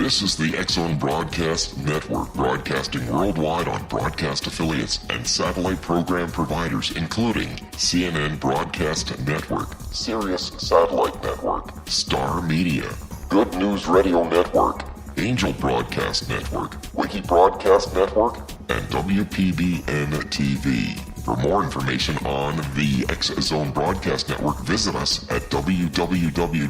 This is the X-Zone Broadcast Network, broadcasting worldwide on broadcast affiliates and satellite program providers, including CNN Broadcast Network, Sirius Satellite Network, Star Media, Good News Radio Network, Angel Broadcast Network, Wiki Broadcast Network, and WPBN TV. For more information on the X-Zone Broadcast Network, visit us at www.xzbn.net.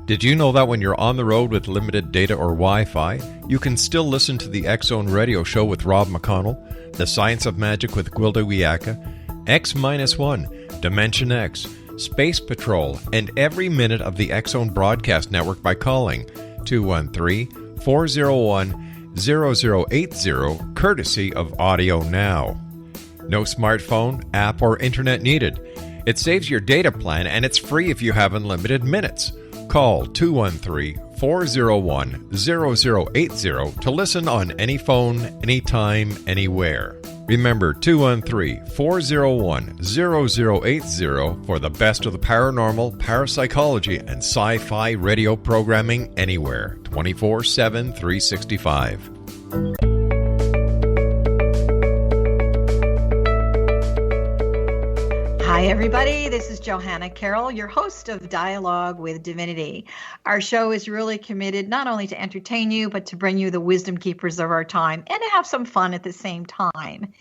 Did you know that when you're on the road with limited data or Wi-Fi, you can still listen to the X-Zone Radio Show with Rob McConnell, The Science of Magic with Gwilda Wiyaka, X-1, Dimension X, Space Patrol, and every minute of the X-Zone Broadcast Network by calling 213-401-0080, courtesy of Audio Now. No smartphone, app, or internet needed. It saves your data plan, and it's free if you have unlimited minutes. Call 213-401-0080 to listen on any phone, anytime, anywhere. Remember, 213-401-0080 for the best of the paranormal, parapsychology, and sci-fi radio programming anywhere, 24/7, 365. Hi, everybody. This is Johanna Carroll, your host of Dialogue with Divinity. Our show is really committed not only to entertain you, but to bring you the wisdom keepers of our time and to have some fun at the same time.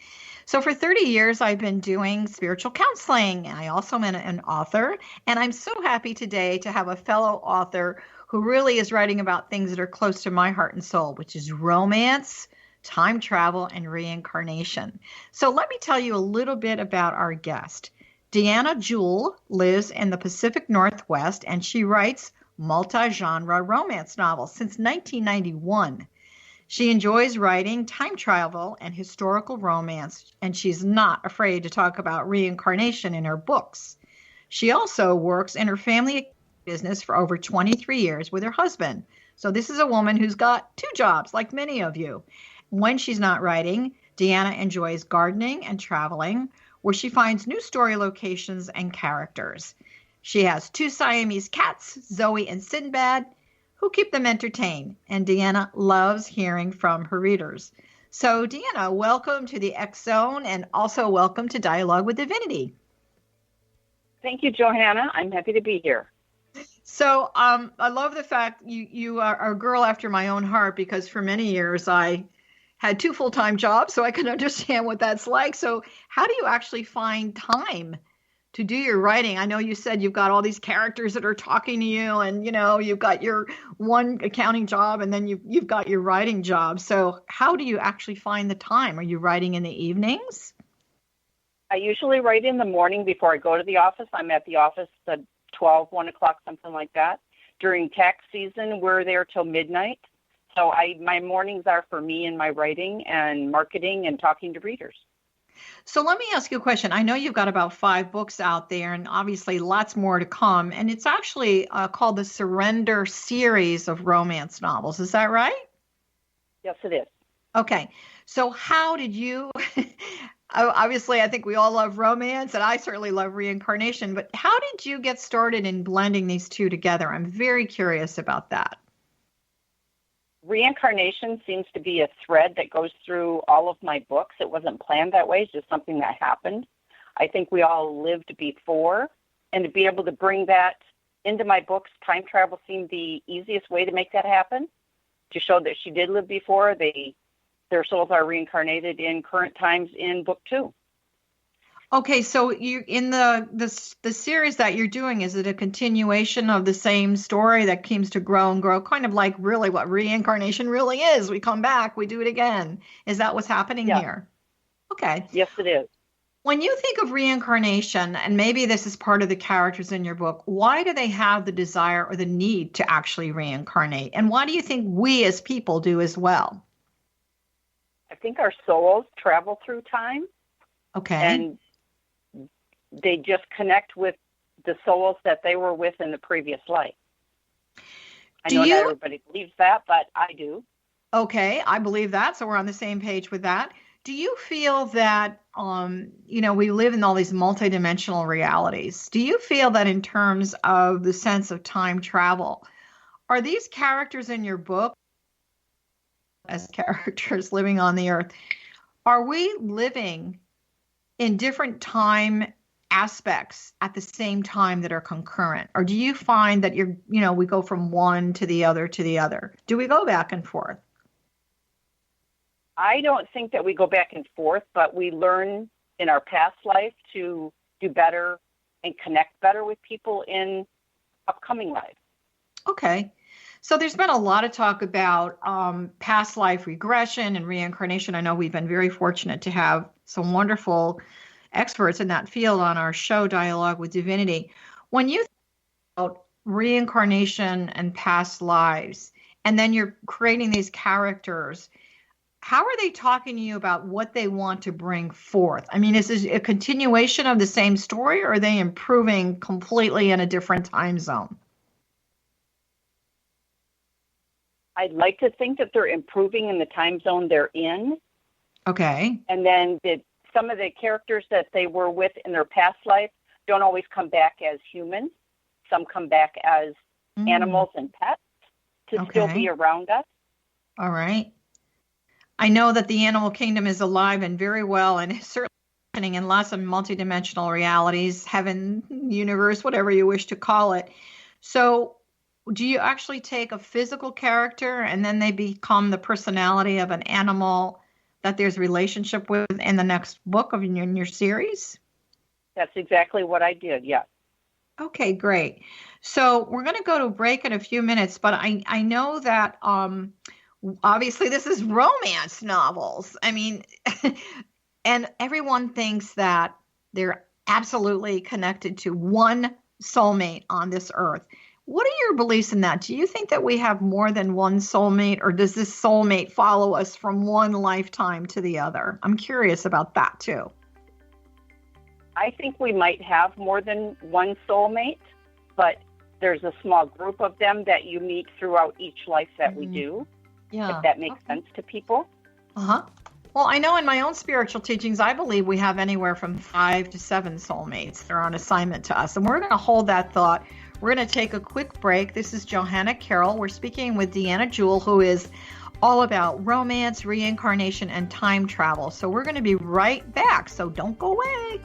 So for 30 years, I've been doing spiritual counseling. I also am an author, and I'm so happy today to have a fellow author who really is writing about things that are close to my heart and soul, which is romance, time travel, and reincarnation. So let me tell you a little bit about our guest. Deanna Jewel lives in the Pacific Northwest, and she writes multi-genre romance novels since 1991. She enjoys writing time travel and historical romance, and she's not afraid to talk about reincarnation in her books. She also works in her family business for over 23 years with her husband. So this is a woman who's got two jobs, like many of you. When she's not writing, Deanna enjoys gardening and traveling, where she finds new story locations and characters. She has two Siamese cats, Zoie and Sinbad, who keep them entertained, and Deanna loves hearing from her readers. So, Deanna, welcome to the X-Zone, and also welcome to Dialogue with Divinity. Thank you, Johanna. I'm happy to be here. So, I love the fact you are a girl after my own heart, because for many years I had two full-time jobs, so I can understand what that's like. So how do you actually find time to do your writing? I know you said you've got all these characters that are talking to you, and you've got your one accounting job, and then you've got your writing job. So how do you actually find the time? Are you writing in the evenings? I usually write in the morning before I go to the office. I'm at the office at 12, 1 o'clock, something like that. During tax season, we're there till midnight. So my mornings are for me and my writing and marketing and talking to readers. So let me ask you a question. I know you've got about 5 books out there, and obviously lots more to come. And it's actually called the Surrender series of romance novels. Is that right? Yes, it is. Okay. So how did you, obviously I think we all love romance, and I certainly love reincarnation, but how did you get started in blending these two together? I'm very curious about that. Reincarnation seems to be a thread that goes through all of my books. It wasn't planned that way. It's just something that happened. I think we all lived before, and to be able to bring that into my books, time travel seemed the easiest way to make that happen, to show that she did live before. Their souls are reincarnated in current times in book 2. Okay, so you in the series that you're doing, is it a continuation of the same story that seems to grow and grow, kind of like really what reincarnation really is? We come back, we do it again. Is that what's happening here? Okay. Yes, it is. When you think of reincarnation, and maybe this is part of the characters in your book, why do they have the desire or the need to actually reincarnate? And why do you think we as people do as well? I think our souls travel through time. Okay. And they just connect with the souls that they were with in the previous life. I know not everybody believes that, but I do. Okay, I believe that. So we're on the same page with that. Do you feel that, we live in all these multidimensional realities? Do you feel that in terms of the sense of time travel, are these characters in your book as characters living on the earth? Are we living in different time aspects at the same time that are concurrent? Or do you find that we go from one to the other to the other? Do we go back and forth? I don't think that we go back and forth, but we learn in our past life to do better and connect better with people in upcoming life. Okay. So there's been a lot of talk about past life regression and reincarnation. I know we've been very fortunate to have some wonderful experts in that field on our show, Dialogue with Divinity. When you think about reincarnation and past lives, and then you're creating these characters, how are they talking to you about what they want to bring forth? I mean, is this a continuation of the same story, or are they improving completely in a different time zone? I'd like to think that they're improving in the time zone they're in. Okay. And then some of the characters that they were with in their past life don't always come back as humans. Some come back as animals and pets to still be around us. All right. I know that the animal kingdom is alive and very well, and certainly happening in lots of multidimensional realities, heaven, universe, whatever you wish to call it. So do you actually take a physical character and then they become the personality of an animal that there's a relationship with in the next book in your series? That's exactly what I did, yes. Okay, great. So we're going to go to a break in a few minutes, but I know that obviously this is romance novels. I mean, and everyone thinks that they're absolutely connected to one soulmate on this earth. What are your beliefs in that? Do you think that we have more than one soulmate, or does this soulmate follow us from one lifetime to the other? I'm curious about that too. I think we might have more than one soulmate, but there's a small group of them that you meet throughout each life that we do. Yeah. If that makes sense to people. Uh-huh. Well, I know in my own spiritual teachings, I believe we have anywhere from 5 to 7 soulmates that are on assignment to us. And we're going to hold that thought. We're going to take a quick break. This is Johanna Carroll. We're speaking with Deanna Jewel, who is all about romance, reincarnation, and time travel. So we're going to be right back. So don't go away.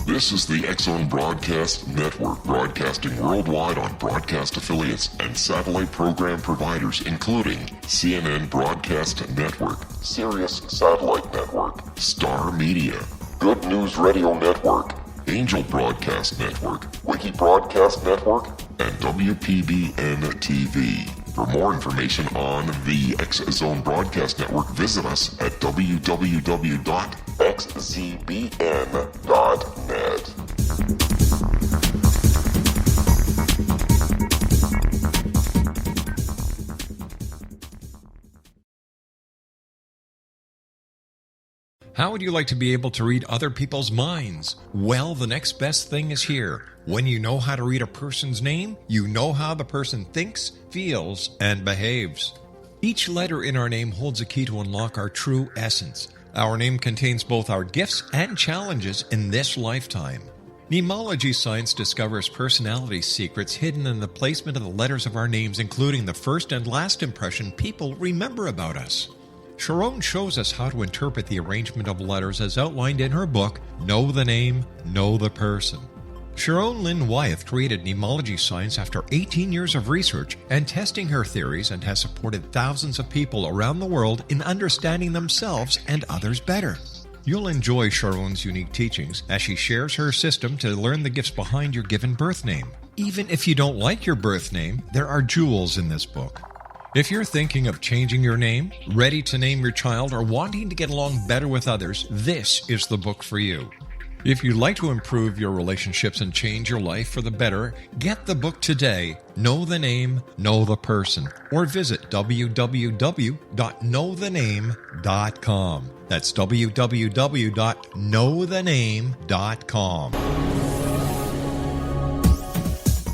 This is the X-Zone Broadcast Network, broadcasting worldwide on broadcast affiliates and satellite program providers, including CNN Broadcast Network, Sirius Satellite Network, Star Media, Good News Radio Network, Angel Broadcast Network, Wiki Broadcast Network, and WPBN TV. For more information on the X-Zone Broadcast Network, visit us at www.xzbn.net. How would you like to be able to read other people's minds? Well, the next best thing is here. When you know how to read a person's name, you know how the person thinks, feels, and behaves. Each letter in our name holds a key to unlock our true essence. Our name contains both our gifts and challenges in this lifetime. Mnemology science discovers personality secrets hidden in the placement of the letters of our names, including the first and last impression people remember about us. Sharon shows us how to interpret the arrangement of letters as outlined in her book, Know the Name, Know the Person. Sharon Lynn Wyeth created mnemology science after 18 years of research and testing her theories, and has supported thousands of people around the world in understanding themselves and others better. You'll enjoy Sharon's unique teachings as she shares her system to learn the gifts behind your given birth name. Even if you don't like your birth name, there are jewels in this book. If you're thinking of changing your name, ready to name your child, or wanting to get along better with others, this is the book for you. If you'd like to improve your relationships and change your life for the better, get the book today, Know the Name, Know the Person, or visit www.knowthename.com. That's www.knowthename.com.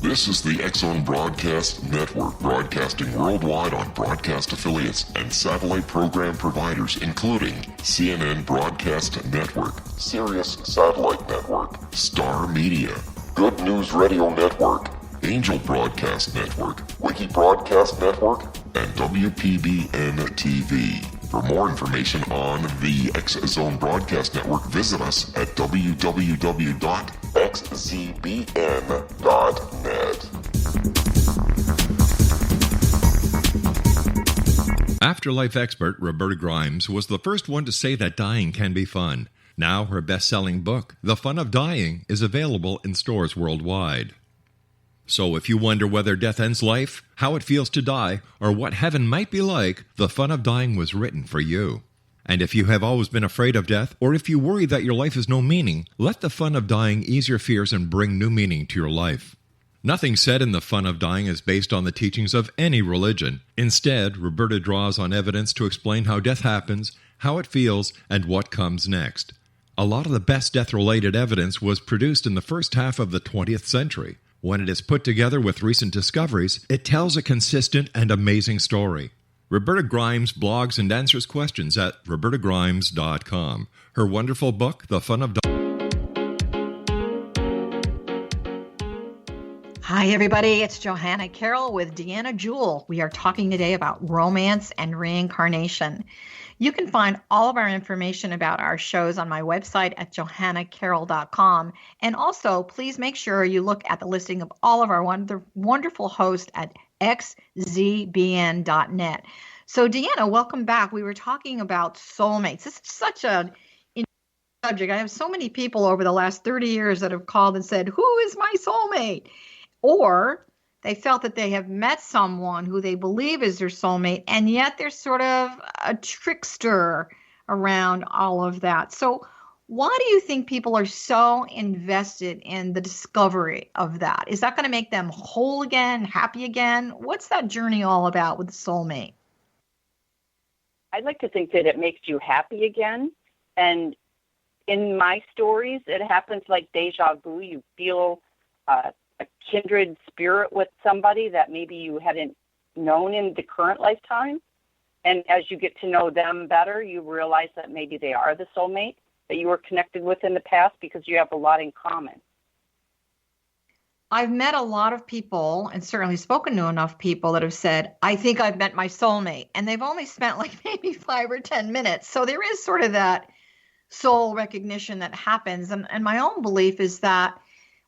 This is the X-Zone Broadcast Network, broadcasting worldwide on broadcast affiliates and satellite program providers, including CNN Broadcast Network, Sirius Satellite Network, Star Media, Good News Radio Network, Angel Broadcast Network, Wiki Broadcast Network, and WPBN TV. For more information on the X-Zone Broadcast Network, visit us at www.xzbn.net. Afterlife expert Roberta Grimes was the first one to say that dying can be fun. Now her best-selling book, The Fun of Dying, is available in stores worldwide. So if you wonder whether death ends life, how it feels to die, or what heaven might be like, The Fun of Dying was written for you. And if you have always been afraid of death, or if you worry that your life has no meaning, let The Fun of Dying ease your fears and bring new meaning to your life. Nothing said in The Fun of Dying is based on the teachings of any religion. Instead, Roberta draws on evidence to explain how death happens, how it feels, and what comes next. A lot of the best death-related evidence was produced in the first half of the 20th century. When it is put together with recent discoveries, it tells a consistent and amazing story. Roberta Grimes blogs and answers questions at robertagrimes.com. Her wonderful book, The Fun of Dying. Hi, everybody. It's Johanna Carroll with Deanna Jewel. We are talking today about romance and reincarnation. You can find all of our information about our shows on my website at johannacarroll.com. And also, please make sure you look at the listing of all of our wonderful hosts at xzbn.net. So, Deanna, welcome back. We were talking about soulmates. This is such an interesting subject. I have so many people over the last 30 years that have called and said, who is my soulmate? Or they felt that they have met someone who they believe is their soulmate, and yet they're sort of a trickster around all of that. So why do you think people are so invested in the discovery of that? Is that going to make them whole again, happy again? What's that journey all about with the soulmate? I'd like to think that it makes you happy again. And in my stories, it happens like deja vu. You feel a kindred spirit with somebody that maybe you hadn't known in the current lifetime. And as you get to know them better, you realize that maybe they are the soulmate that you were connected with in the past because you have a lot in common. I've met a lot of people and certainly spoken to enough people that have said, I think I've met my soulmate. And they've only spent like maybe 5 or 10 minutes. So there is sort of that soul recognition that happens. And my own belief is that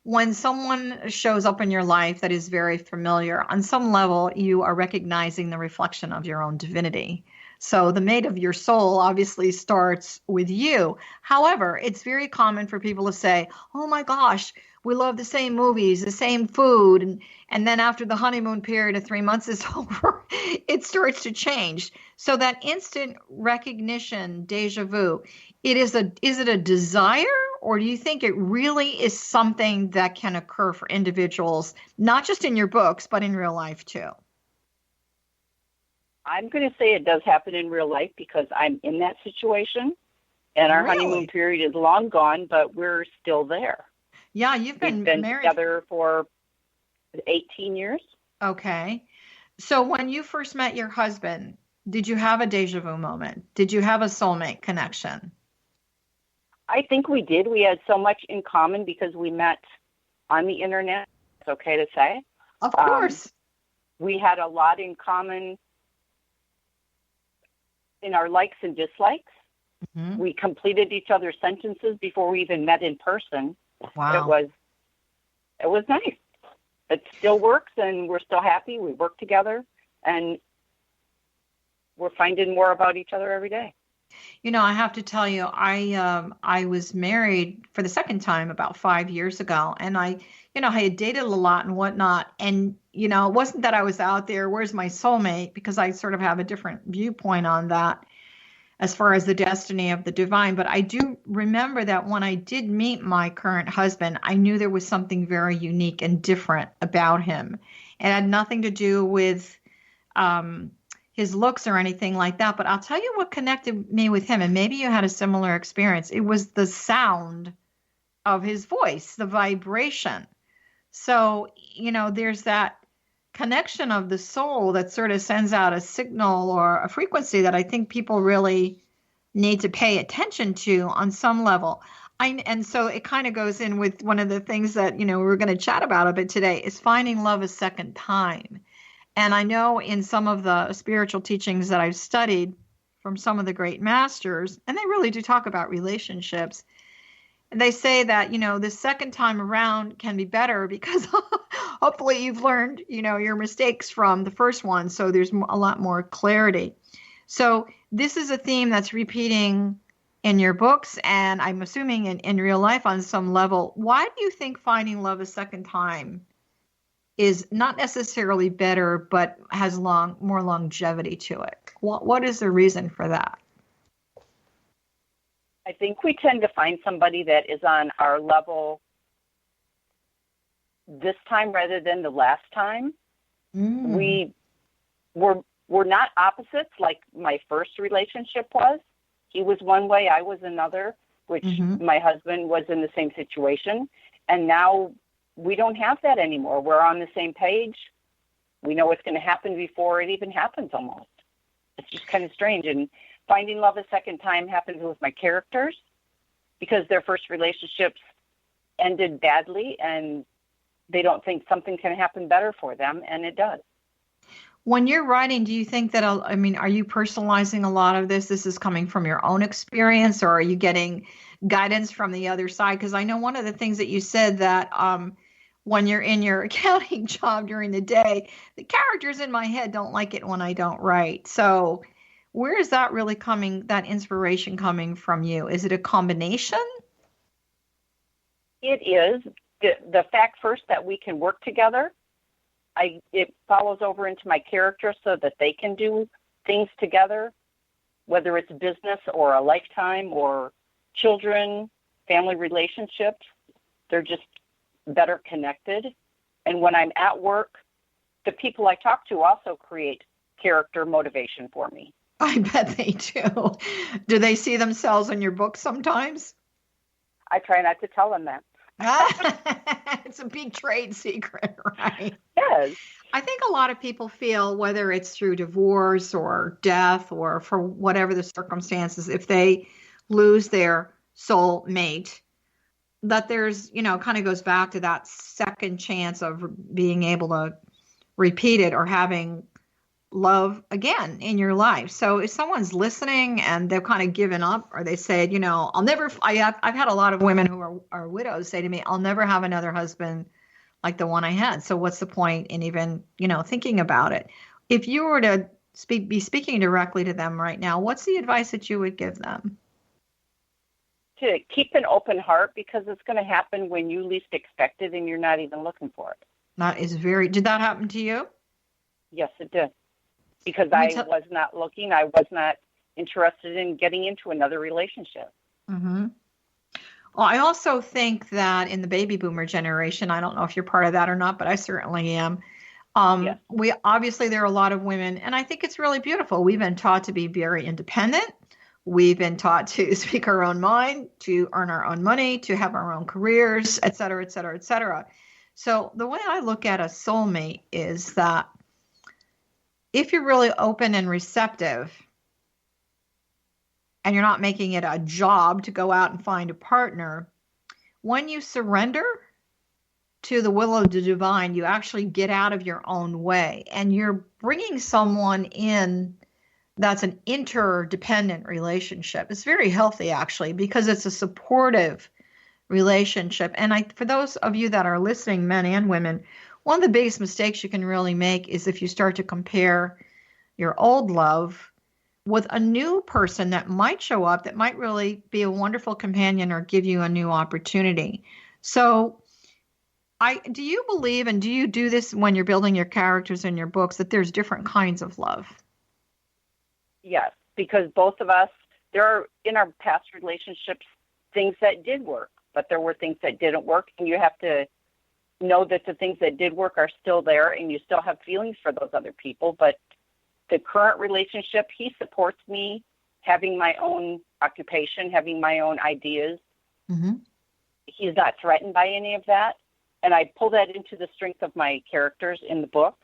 when someone shows up in your life that is very familiar, on some level, you are recognizing the reflection of your own divinity. So the mate of your soul obviously starts with you. However, it's very common for people to say, oh my gosh, we love the same movies, the same food. And then after the honeymoon period of 3 months is over, it starts to change. So that instant recognition, deja vu, is it a desire? Or do you think it really is something that can occur for individuals, not just in your books, but in real life too? I'm going to say it does happen in real life because I'm in that situation. And our honeymoon period is long gone, but we're still there. Yeah, you've been married together for 18 years. Okay. So when you first met your husband, did you have a deja vu moment? Did you have a soulmate connection? I think we did. We had so much in common because we met on the internet. It's okay to say. Of course. We had a lot in common in our likes and dislikes. Mm-hmm. We completed each other's sentences before we even met in person. Wow. It was nice. It still works, and we're still happy. We work together, and we're finding more about each other every day. You know, I have to tell you, I was married for the second time about 5 years ago, and I had dated a lot and whatnot, and it wasn't that I was out there, where's my soulmate, because I sort of have a different viewpoint on that. as far as the destiny of the divine. But I do remember that when I did meet my current husband, I knew there was something very unique and different about him. It had nothing to do with his looks or anything like that. But I'll tell you what connected me with him, and maybe you had a similar experience. It was the sound of his voice, the vibration. So, there's that connection of the soul that sort of sends out a signal or a frequency that I think people really need to pay attention to on some level. And so it kind of goes in with one of the things that, we're going to chat about a bit today is finding love a second time. And I know in some of the spiritual teachings that I've studied from some of the great masters, and they really do talk about relationships, they say that, the second time around can be better because hopefully you've learned, your mistakes from the first one. So there's a lot more clarity. So this is a theme that's repeating in your books, and I'm assuming in real life on some level. Why do you think finding love a second time is not necessarily better, but has more longevity to it? What is the reason for that? I think we tend to find somebody that is on our level this time rather than the last time. We're not opposites like my first relationship was. He was one way, I was another, which my husband was in the same situation. And now we don't have that anymore. We're on the same page. We know what's going to happen before it even happens almost. It's just kind of strange. And finding love a second time happens with my characters because their first relationships ended badly and they don't think something can happen better for them, and it does. When you're writing, do you think that, are you personalizing a lot of this? This is coming from your own experience, or are you getting guidance from the other side? Because I know one of the things that you said that when you're in your accounting job during the day, the characters in my head don't like it when I don't write. So where is that really coming, that inspiration coming from you? Is it a combination? It is. The fact first that we can work together, it follows over into my character so that they can do things together, whether it's business or a lifetime or children, family relationships. They're just better connected. And when I'm at work, the people I talk to also create character motivation for me. I bet they do. Do they see themselves in your book sometimes? I try not to tell them that. It's a big trade secret, right? Yes. I think a lot of people feel, whether it's through divorce or death or for whatever the circumstances, if they lose their soul mate, that there's, kind of goes back to that second chance of being able to repeat it or having love again in your life. So if someone's listening and they've kind of given up, or they said, I've had a lot of women who are widows say to me, I'll never have another husband like the one I had. So what's the point in even, thinking about it? If you were to be speaking directly to them right now, what's the advice that you would give them? To keep an open heart, because it's going to happen when you least expect it and you're not even looking for it. Did that happen to you? Yes, it did. Because I was not looking. I was not interested in getting into another relationship. Mm-hmm. Well, I also think that in the baby boomer generation, I don't know if you're part of that or not, but I certainly am. Yes. There are a lot of women, and I think it's really beautiful. We've been taught to be very independent. We've been taught to speak our own mind, to earn our own money, to have our own careers, et cetera, et cetera, et cetera. So the way I look at a soulmate is that if you're really open and receptive and you're not making it a job to go out and find a partner, when you surrender to the will of the divine, you actually get out of your own way and you're bringing someone in that's an interdependent relationship. It's very healthy, actually, because it's a supportive relationship. And for those of you that are listening, men and women, one of the biggest mistakes you can really make is if you start to compare your old love with a new person that might show up, that might really be a wonderful companion or give you a new opportunity. So do you believe, and do you do this when you're building your characters in your books, that there's different kinds of love? Yes, because both of us there are, in our past relationships, things that did work, but there were things that didn't work, and you have to know that the things that did work are still there, and you still have feelings for those other people. But the current relationship, he supports me having my own occupation, having my own ideas. Mm-hmm. He's not threatened by any of that. And I pull that into the strength of my characters in the book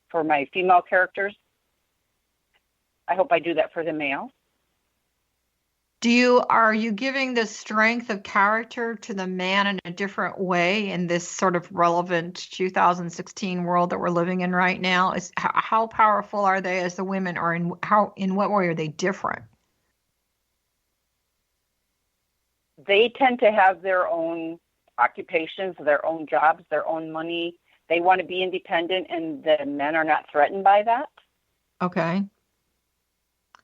for my female characters. I hope I do that for the male. Are you giving the strength of character to the man in a different way in this sort of relevant 2016 world that we're living in right now? How powerful are they as the women, or in what way are they different? They tend to have their own occupations, their own jobs, their own money. They want to be independent, and the men are not threatened by that. Okay.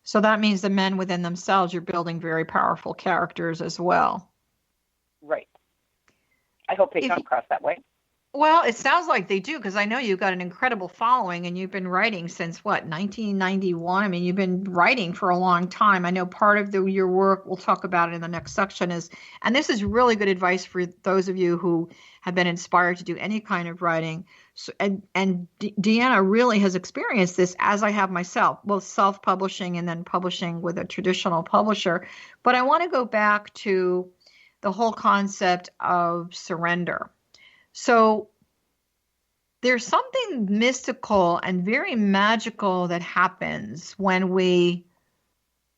So that means the men within themselves, you're building very powerful characters as well. Right. I hope they come across that way. Well, it sounds like they do, because I know you've got an incredible following, and you've been writing since, 1991? I mean, you've been writing for a long time. I know part of your work, we'll talk about it in the next section, and this is really good advice for those of you who have been inspired to do any kind of writing. So, and Deanna really has experienced this, as I have myself, both self-publishing and then publishing with a traditional publisher. But I want to go back to the whole concept of surrender. So there's something mystical and very magical that happens when we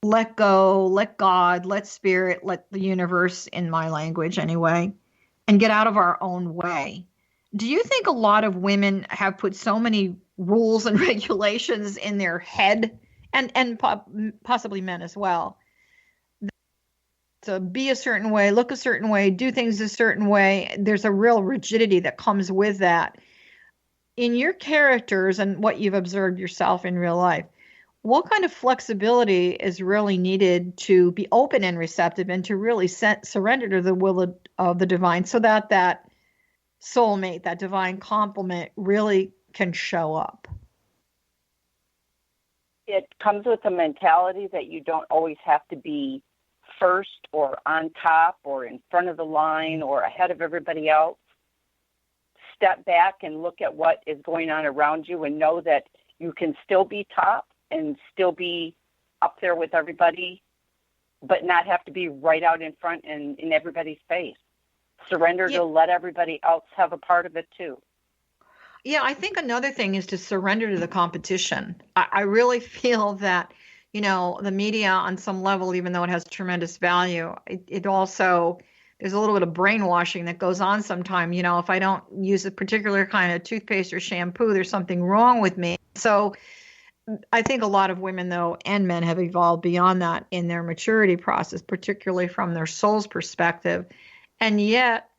let go, let God, let spirit, let the universe, in my language anyway, and get out of our own way. Do you think a lot of women have put so many rules and regulations in their head, and possibly men as well, to be a certain way, look a certain way, do things a certain way? There's a real rigidity that comes with that. In your characters and what you've observed yourself in real life, what kind of flexibility is really needed to be open and receptive, and to really surrender to the will of the divine, so that that soulmate, that divine complement, really can show up? It comes with a mentality that you don't always have to be first or on top or in front of the line or ahead of everybody else. Step back and look at what is going on around you, and know that you can still be top and still be up there with everybody, but not have to be right out in front and in everybody's face. Surrender to let everybody else have a part of it too. Yeah, I think another thing is to surrender to the competition. I really feel that, the media on some level, even though it has tremendous value, it also, there's a little bit of brainwashing that goes on sometimes. If I don't use a particular kind of toothpaste or shampoo, there's something wrong with me. So I think a lot of women, though, and men have evolved beyond that in their maturity process, particularly from their soul's perspective. And yet,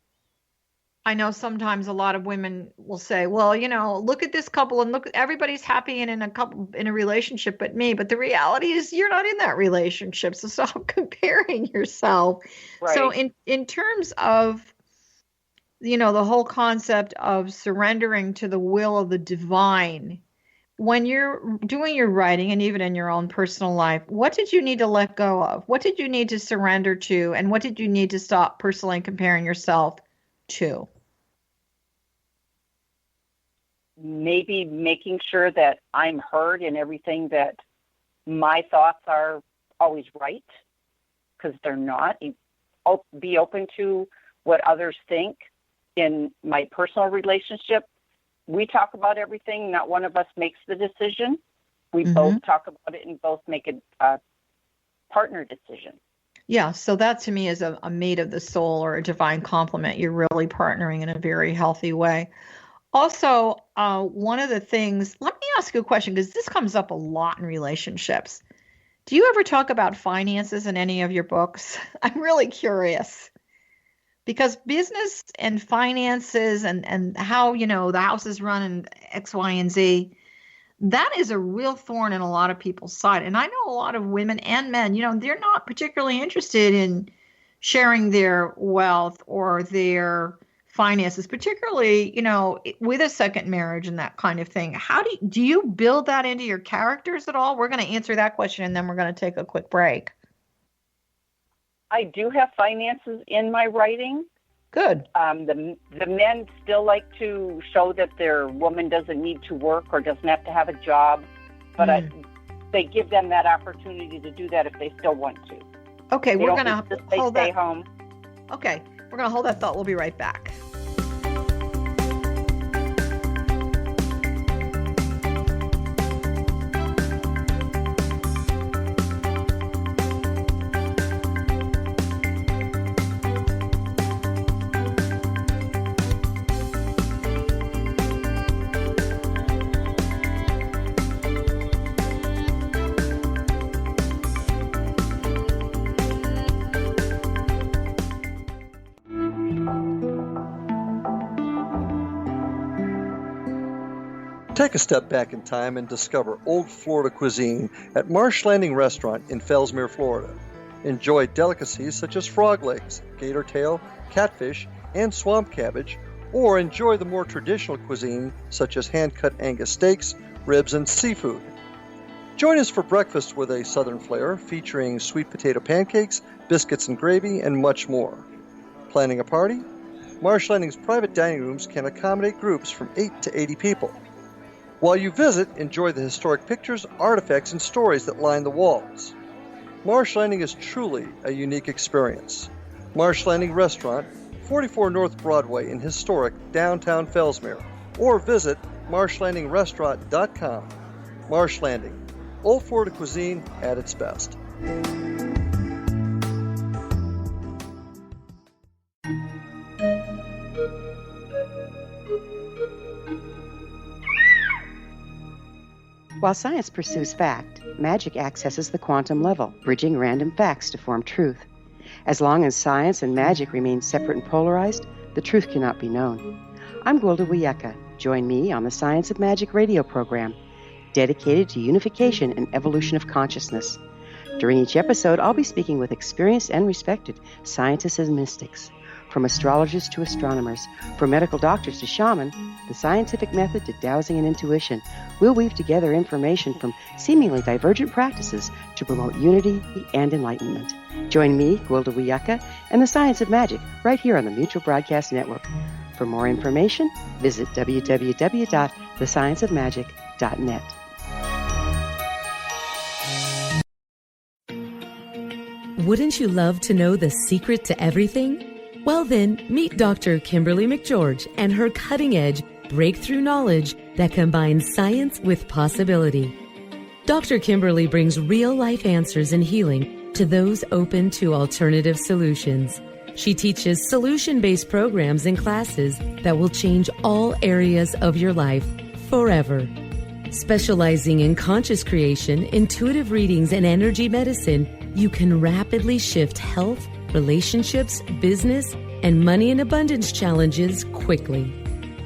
I know sometimes a lot of women will say, well, look at this couple, and look, everybody's happy and in a relationship but me. But the reality is you're not in that relationship. So stop comparing yourself. Right. So in terms of, the whole concept of surrendering to the will of the divine, when you're doing your writing and even in your own personal life, what did you need to let go of? What did you need to surrender to? And what did you need to stop personally comparing yourself to? Maybe making sure that I'm heard in everything, that my thoughts are always right, because they're not. Be open to what others think. In my personal relationship, we talk about everything. Not one of us makes the decision. We both talk about it and both make a partner decision. Yeah, so that to me is a mate of the soul, or a divine complement. You're really partnering in a very healthy way. Also, one of the things, let me ask you a question, because this comes up a lot in relationships. Do you ever talk about finances in any of your books? I'm really curious, because business and finances and how, the house is run and X, Y, and Z, that is a real thorn in a lot of people's side. And I know a lot of women and men, they're not particularly interested in sharing their wealth or their finances, particularly, with a second marriage and that kind of thing. How do you build that into your characters at all? We're going to answer that question, and then we're going to take a quick break. I do have finances in my writing. Good. The men still like to show that their woman doesn't need to work or doesn't have to have a job, but they give them that opportunity to do that if they still want to. Okay, we're going to hold stay that. home. Okay, we're going to hold that thought. We'll be right back. Take a step back in time and discover old Florida cuisine at Marsh Landing Restaurant in Fellsmere, Florida. Enjoy delicacies such as frog legs, gator tail, catfish, and swamp cabbage, or enjoy the more traditional cuisine such as hand-cut Angus steaks, ribs, and seafood. Join us for breakfast with a southern flair featuring sweet potato pancakes, biscuits and gravy, and much more. Planning a party? Marsh Landing's private dining rooms can accommodate groups from 8 to 80 people. While you visit, enjoy the historic pictures, artifacts, and stories that line the walls. Marsh Landing is truly a unique experience. Marsh Landing Restaurant, 44 North Broadway in historic downtown Fellsmere, or visit marshlandingrestaurant.com. Marsh Landing, old Florida cuisine at its best. While science pursues fact, magic accesses the quantum level, bridging random facts to form truth. As long as science and magic remain separate and polarized, the truth cannot be known. I'm Gwilda Wiyaka. Join me on the Science of Magic radio program, dedicated to unification and evolution of consciousness. During each episode, I'll be speaking with experienced and respected scientists and mystics. From astrologers to astronomers, from medical doctors to shaman, the scientific method to dowsing and intuition, we'll weave together information from seemingly divergent practices to promote unity and enlightenment. Join me, Gwilda Wiyaka, and the Science of Magic right here on the Mutual Broadcast Network. For more information, visit www.thescienceofmagic.net. Wouldn't you love to know the secret to everything? Well then, meet Dr. Kimberly McGeorge and her cutting-edge breakthrough knowledge that combines science with possibility. Dr. Kimberly brings real-life answers and healing to those open to alternative solutions. She teaches solution-based programs and classes that will change all areas of your life forever. Specializing in conscious creation, intuitive readings, and energy medicine, you can rapidly shift health, relationships, business, and money and abundance challenges quickly.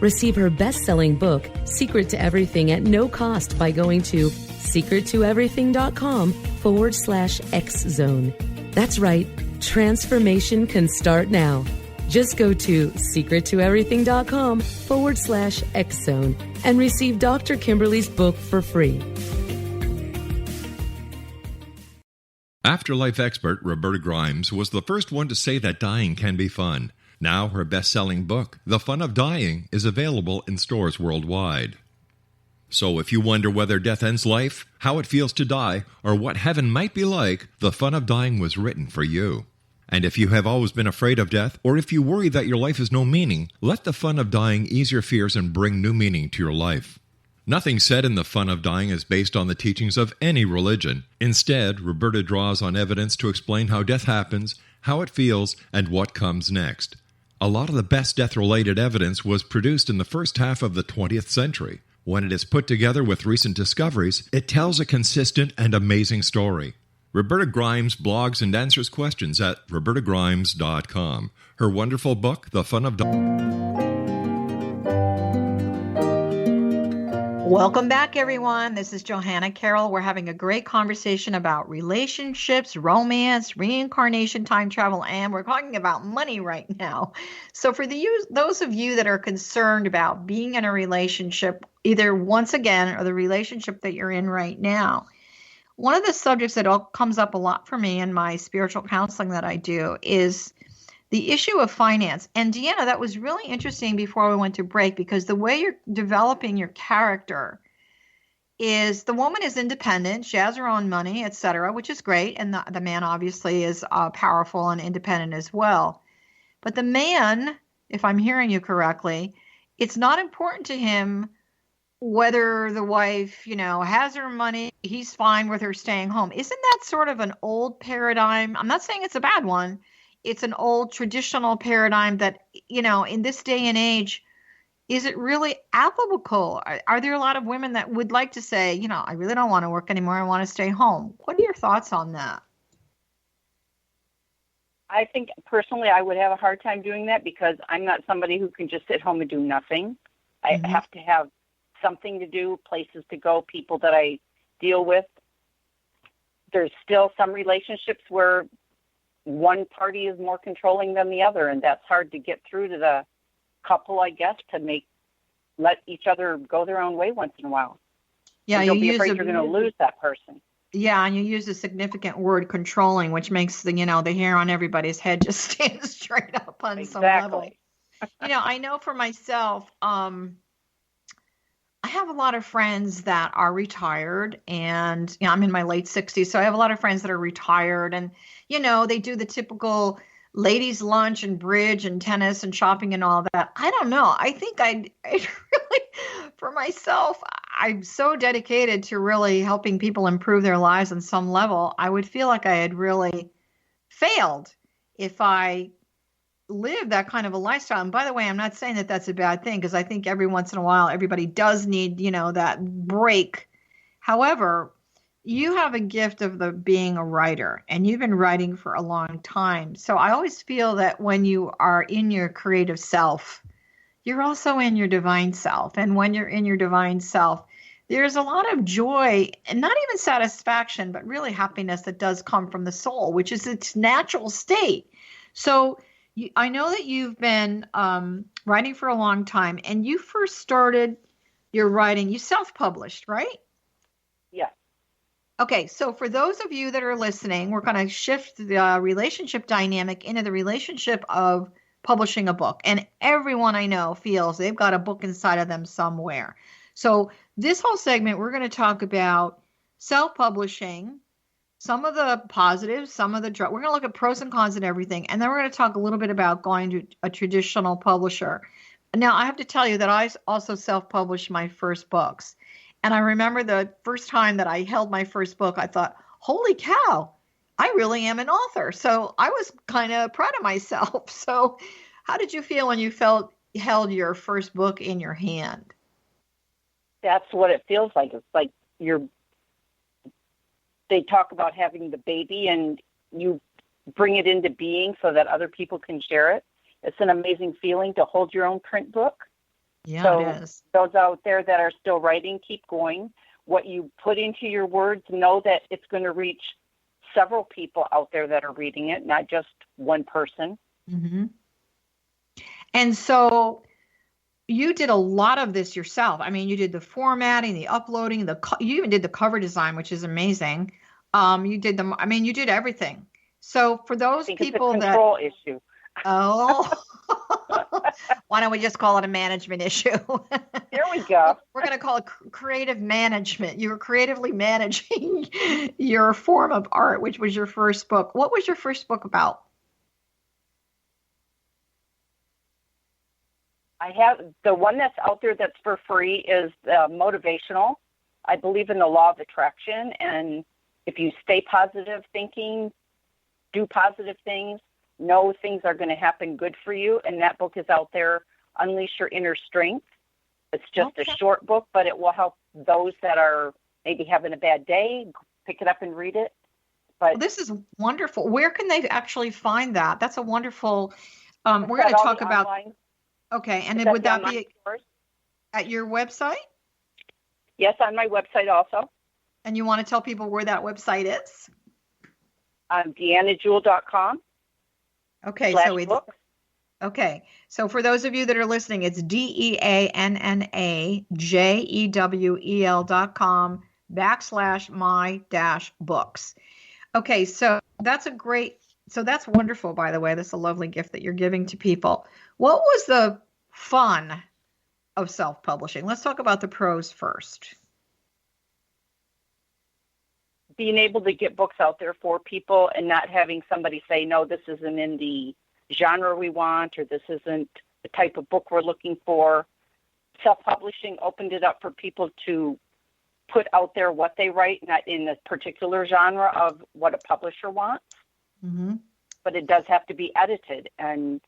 Receive her best-selling book, Secret to Everything, at no cost by going to secrettoeverything.com/X-Zone. That's right, transformation can start now. Just go to secrettoeverything.com/X-Zone and receive Dr. Kimberly's book for free. Afterlife expert Roberta Grimes was the first one to say that dying can be fun. Now her best-selling book, The Fun of Dying, is available in stores worldwide. So if you wonder whether death ends life, how it feels to die, or what heaven might be like, The Fun of Dying was written for you. And if you have always been afraid of death, or if you worry that your life has no meaning, let The Fun of Dying ease your fears and bring new meaning to your life. Nothing said in The Fun of Dying is based on the teachings of any religion. Instead, Roberta draws on evidence to explain how death happens, how it feels, and what comes next. A lot of the best death-related evidence was produced in the first half of the 20th century. When it is put together with recent discoveries, it tells a consistent and amazing story. Roberta Grimes blogs and answers questions at robertagrimes.com. Her wonderful book, The Fun of Dying. Welcome back, everyone. This is Johanna Carroll. We're having a great conversation about relationships, romance, reincarnation, time travel, and we're talking about money right now. So for those of you that are concerned about being in a relationship, either once again or the relationship that you're in right now, one of the subjects that comes up a lot for me in my spiritual counseling that I do is the issue of finance. And Deanna, that was really interesting before we went to break, because the way you're developing your character is the woman is independent. She has her own money, etc., which is great. And the man obviously is powerful and independent as well. But the man, if I'm hearing you correctly, it's not important to him whether the wife, has her money. He's fine with her staying home. Isn't that sort of an old paradigm? I'm not saying it's a bad one. It's an old traditional paradigm that, in this day and age, is it really applicable? Are there a lot of women that would like to say, I really don't want to work anymore. I want to stay home. What are your thoughts on that? I think personally I would have a hard time doing that because I'm not somebody who can just sit home and do nothing. I have to have something to do, places to go, people that I deal with. There's still some relationships where one party is more controlling than the other, and that's hard to get through to the couple, I guess, to let each other go their own way once in a while. Yeah, you'll be afraid you're going to lose that person. Yeah, and you use a significant word, controlling, which makes the hair on everybody's head just stand straight up on some level. I know for myself, I have a lot of friends that are retired, and I'm in my late 60s, so I have a lot of friends that are retired, and they do the typical ladies' lunch and bridge and tennis and shopping and all that. I don't know. I think I'd really, for myself, I'm so dedicated to really helping people improve their lives on some level. I would feel like I had really failed if I lived that kind of a lifestyle. And by the way, I'm not saying that that's a bad thing, because I think every once in a while, everybody does need, that break. However, you have a gift of being a writer, and you've been writing for a long time. So I always feel that when you are in your creative self, you're also in your divine self. And when you're in your divine self, there's a lot of joy, and not even satisfaction, but really happiness that does come from the soul, which is its natural state. So I know that you've been writing for a long time, and you first started your writing, you self-published, right? Yeah. Okay, so for those of you that are listening, we're going to shift the relationship dynamic into the relationship of publishing a book. And everyone I know feels they've got a book inside of them somewhere. So this whole segment, we're going to talk about self-publishing, some of the positives, some of the we're going to look at pros and cons and everything. And then we're going to talk a little bit about going to a traditional publisher. Now, I have to tell you that I also self-published my first books. And I remember the first time that I held my first book, I thought, holy cow, I really am an author. So I was kind of proud of myself. So how did you feel when you held your first book in your hand? That's what it feels like. It's like they talk about having the baby and you bring it into being so that other people can share it. It's an amazing feeling to hold your own print book. Yeah, so it is. Those out there that are still writing, keep going. What you put into your words, know that it's going to reach several people out there that are reading it, not just one person. Mm-hmm. And so you did a lot of this yourself. I mean, you did the formatting, the uploading, you even did the cover design, which is amazing. You did everything. So for those people it's a control issue. Oh, why don't we just call it a management issue? There we go. We're going to call it creative management. You were creatively managing your form of art, which was your first book. What was your first book about? I have the one that's out there that's for free is motivational. I believe in the law of attraction, and if you stay positive thinking, do positive things, know things are going to happen good for you. And that book is out there, Unleash Your Inner Strength. It's just a short book, but it will help those that are maybe having a bad day, pick it up and read it. But this is wonderful. Where can they actually find that? That's a wonderful, we're going to talk about. Online. Okay. And then would that be at your website? Yes, on my website also. And you want to tell people where that website is? DeannaJewel.com. Okay, so it's books. Okay. So for those of you that are listening, it's DeannaJewel.com, /my-books. Okay, so that's that's wonderful, by the way. That's a lovely gift that you're giving to people. What was the fun of self-publishing? Let's talk about the pros first. Being able to get books out there for people and not having somebody say, no, this isn't in the genre we want, or this isn't the type of book we're looking for. Self-publishing opened it up for people to put out there what they write, not in a particular genre of what a publisher wants. Mm-hmm. But it does have to be edited, and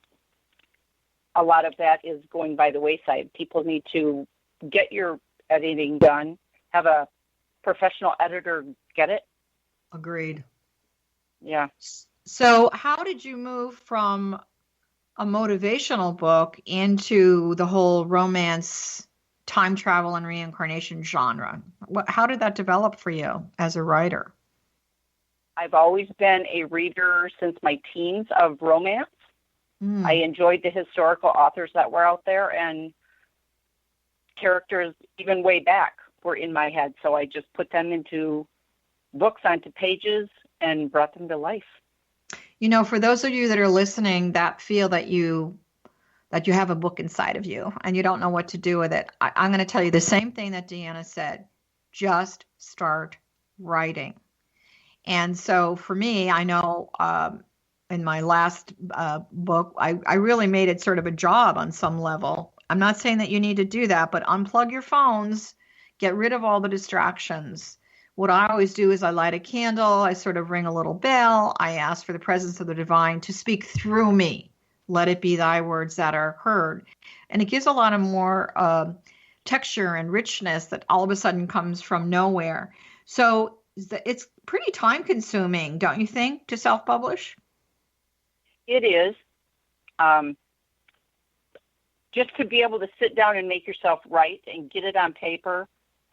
a lot of that is going by the wayside. People need to get your editing done, have a professional editor get it. Agreed. Yeah. So how did you move from a motivational book into the whole romance, time travel, and reincarnation genre? How did that develop for you as a writer? I've always been a reader since my teens of romance. I enjoyed the historical authors that were out there, and characters even way back were in my head. So I just put them into books, onto pages, and brought them to life. You know, for those of you that are listening that feel that you have a book inside of you and you don't know what to do with it, I'm going to tell you the same thing that Deanna said. Just start writing. And so for me, I know in my last book, I really made it sort of a job on some level. I'm not saying that you need to do that, but unplug your phones, get rid of all the distractions. What I always do is I light a candle, I sort of ring a little bell, I ask for the presence of the divine to speak through me. Let it be thy words that are heard. And it gives a lot of more texture and richness that all of a sudden comes from nowhere. So it's pretty time consuming, don't you think, to self-publish? It is. Just to be able to sit down and make yourself write and get it on paper.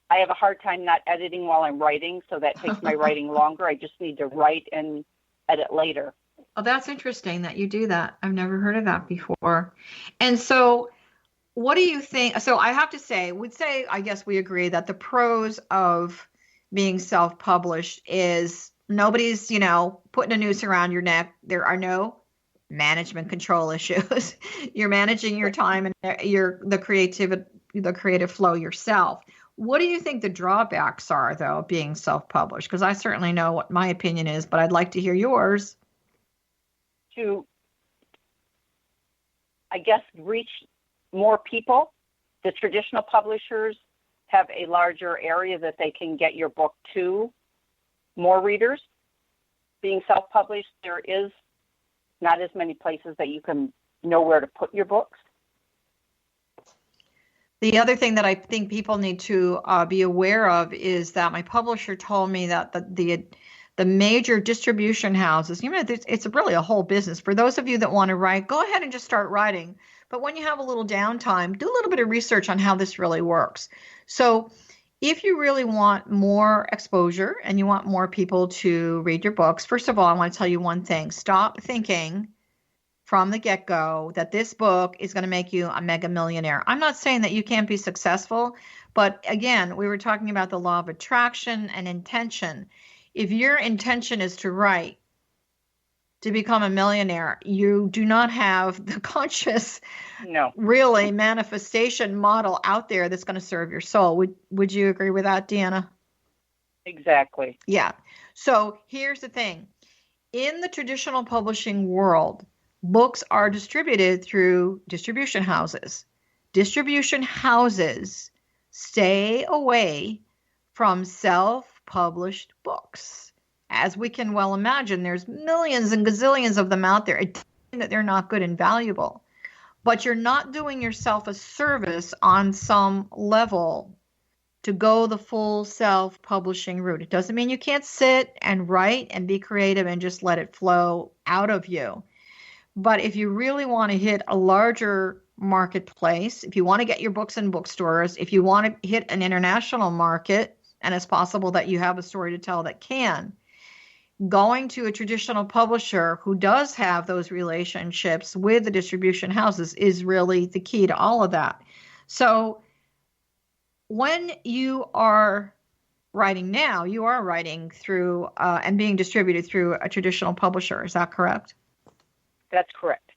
I have a hard time not editing while I'm writing, so that takes my writing longer. I just need to write and edit later. Oh, that's interesting that you do that. I've never heard of that before. And so what do you think? So I have to say, I guess we agree that the pros of being self-published is nobody's, putting a noose around your neck. There are no management control issues. You're managing your time and the creative flow yourself. What do you think the drawbacks are, though, of being self-published? Because I certainly know what my opinion is, but I'd like to hear yours. To, I guess, reach more people. The traditional publishers have a larger area that they can get your book to more readers. Being self-published, there is not as many places that you can know where to put your books. The other thing that I think people need to be aware of is that my publisher told me that the major distribution houses, it's really a whole business. For those of you that want to write, go ahead and just start writing. But when you have a little downtime, do a little bit of research on how this really works. So if you really want more exposure and you want more people to read your books, first of all, I want to tell you one thing. Stop thinking from the get-go that this book is going to make you a mega millionaire. I'm not saying that you can't be successful, but again, we were talking about the law of attraction and intention. If your intention is to write, to become a millionaire, you do not have the conscious, really manifestation model out there that's going to serve your soul. Would you agree with that, Deanna? Exactly. Yeah. So here's the thing. In the traditional publishing world, books are distributed through distribution houses. Distribution houses stay away from self-published books. As we can well imagine, there's millions and gazillions of them out there. It doesn't mean that they're not good and valuable. But you're not doing yourself a service on some level to go the full self-publishing route. It doesn't mean you can't sit and write and be creative and just let it flow out of you. But if you really want to hit a larger marketplace, if you want to get your books in bookstores, if you want to hit an international market, and it's possible that you have a story to tell that can, going to a traditional publisher who does have those relationships with the distribution houses is really the key to all of that. So when you are writing now, you are writing through and being distributed through a traditional publisher. Is that correct? That's correct.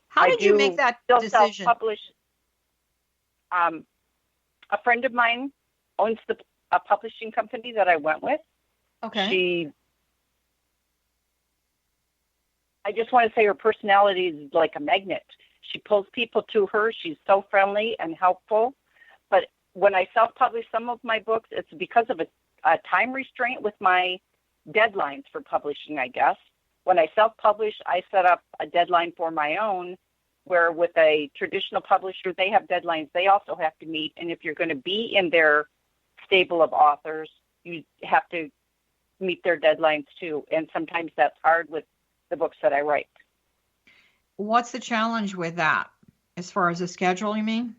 How did you make that decision? Self-publish. A friend of mine owns a publishing company that I went with. Okay. I just want to say her personality is like a magnet. She pulls people to her. She's so friendly and helpful. But when I self-publish some of my books, it's because of a time restraint with my deadlines for publishing, I guess. When I self-publish, I set up a deadline for my own, where with a traditional publisher, they have deadlines they also have to meet. And if you're going to be in their stable of authors, you have to meet their deadlines too. And sometimes that's hard with the books that I write. What's the challenge with that? As far as the schedule, you mean?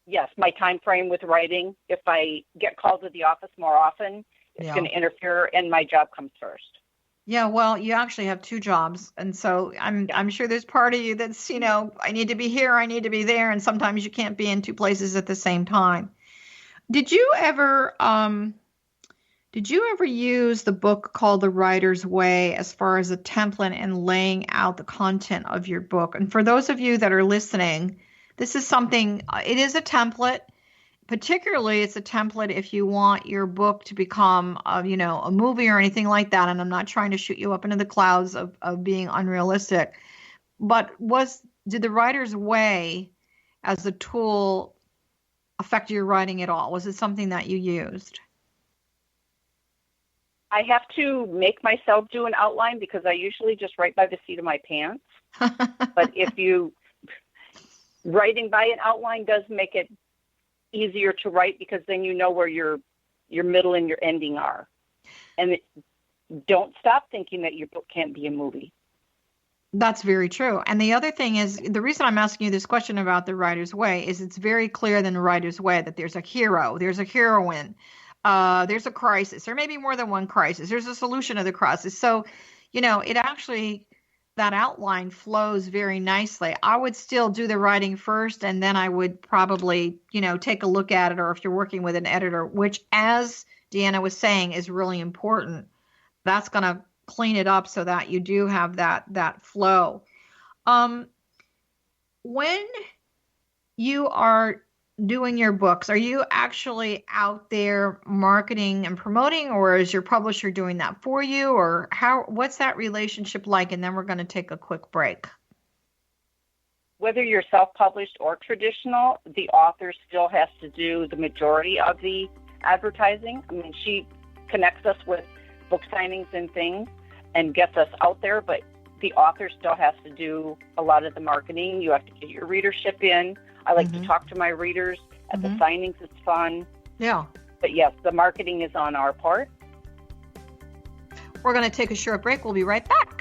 Yes, my time frame with writing. If I get called to the office more often, it's going to interfere, and my job comes first. Yeah, well, you actually have two jobs, and so I'm sure there's part of you that's, I need to be here, I need to be there, and sometimes you can't be in two places at the same time. Did you ever use the book called The Writer's Way as far as a template and laying out the content of your book? And for those of you that are listening, this is something, it is a template. Particularly, it's a template if you want your book to become, a movie or anything like that. And I'm not trying to shoot you up into the clouds of being unrealistic. But did The Writer's Way as a tool affect your writing at all? Was it something that you used? I have to make myself do an outline because I usually just write by the seat of my pants. But writing by an outline does make it easier to write because then you know where your middle and your ending are. And don't stop thinking that your book can't be a movie. That's very true. And the other thing is, the reason I'm asking you this question about The Writer's Way is it's very clear in The Writer's Way that there's a hero, there's a heroine, there's a crisis. There may be more than one crisis. There's a solution to the crisis. So, it actually, that outline flows very nicely. I would still do the writing first, and then I would probably, take a look at it, or if you're working with an editor, which, as Deanna was saying, is really important. That's going to clean it up so that you do have that flow. When you are doing your books, are you actually out there marketing and promoting, or is your publisher doing that for you, or what's that relationship like? And then we're going to take a quick break. Whether you're self-published or traditional, the author still has to do the majority of the advertising. I mean, she connects us with book signings and things and gets us out there, but the author still has to do a lot of the marketing. You have to get your readership in. I like to talk to my readers at the signings. It's fun. Yeah. But yes, the marketing is on our part. We're going to take a short break. We'll be right back.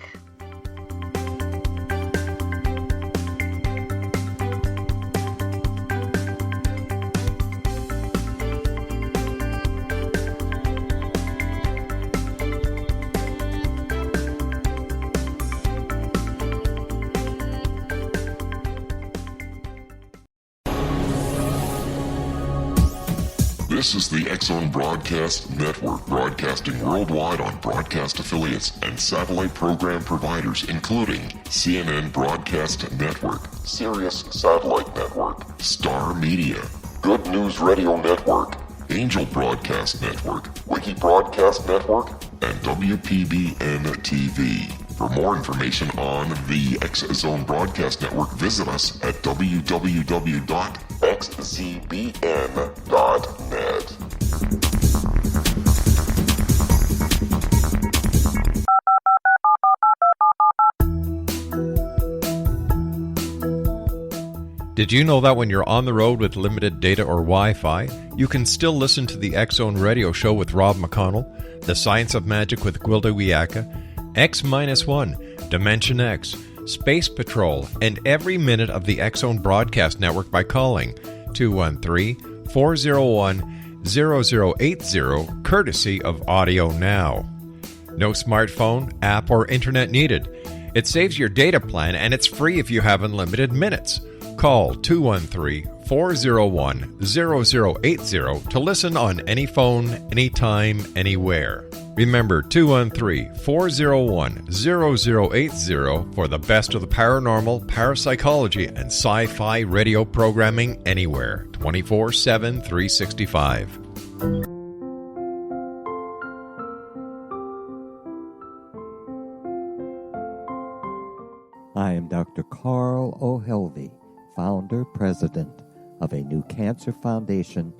This is the X-Zone Broadcast Network, broadcasting worldwide on broadcast affiliates and satellite program providers, including CNN Broadcast Network, Sirius Satellite Network, Star Media, Good News Radio Network, Angel Broadcast Network, Wiki Broadcast Network, and WPBN TV. For more information on the X-Zone Broadcast Network, visit us at www.xzbn.net. Did you know that when you're on the road with limited data or Wi-Fi, you can still listen to the X-Zone Radio Show with Rob McConnell, The Science of Magic with Gwilda Wiyaka, X-1, Dimension X, Space Patrol, and every minute of the X-Zone Broadcast Network by calling 213-401-0080, courtesy of Audio Now. No smartphone, app, or internet needed. It saves your data plan, and it's free if you have unlimited minutes. call 213-401-0080 to listen on any phone, anytime, anywhere. Remember 213-401-0080 for the best of the paranormal, parapsychology, and sci-fi radio programming anywhere, 24/7, 365. I am Dr. Carl O'Helvey, founder, president of a new cancer foundation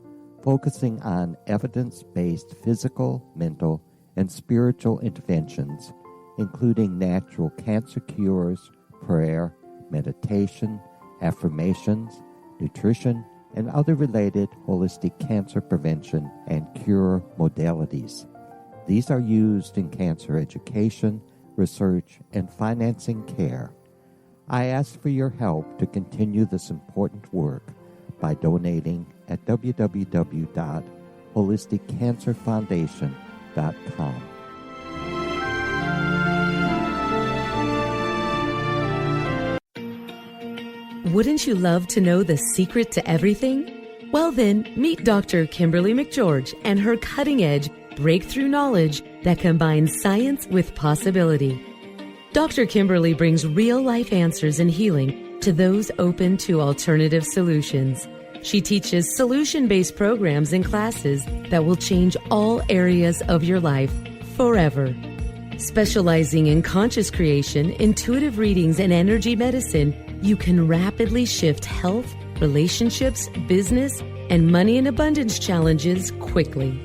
focusing on evidence-based physical, mental, and spiritual interventions, including natural cancer cures, prayer, meditation, affirmations, nutrition, and other related holistic cancer prevention and cure modalities. These are used in cancer education, research, and financing care. I ask for your help to continue this important work by donating at www.holisticcancerfoundation.com. Wouldn't you love to know the secret to everything? Well then, meet Dr. Kimberly McGeorge and her cutting-edge breakthrough knowledge that combines science with possibility. Dr. Kimberly brings real-life answers and healing to those open to alternative solutions. She teaches solution-based programs and classes that will change all areas of your life forever. Specializing in conscious creation, intuitive readings, and energy medicine, you can rapidly shift health, relationships, business, and money and abundance challenges quickly.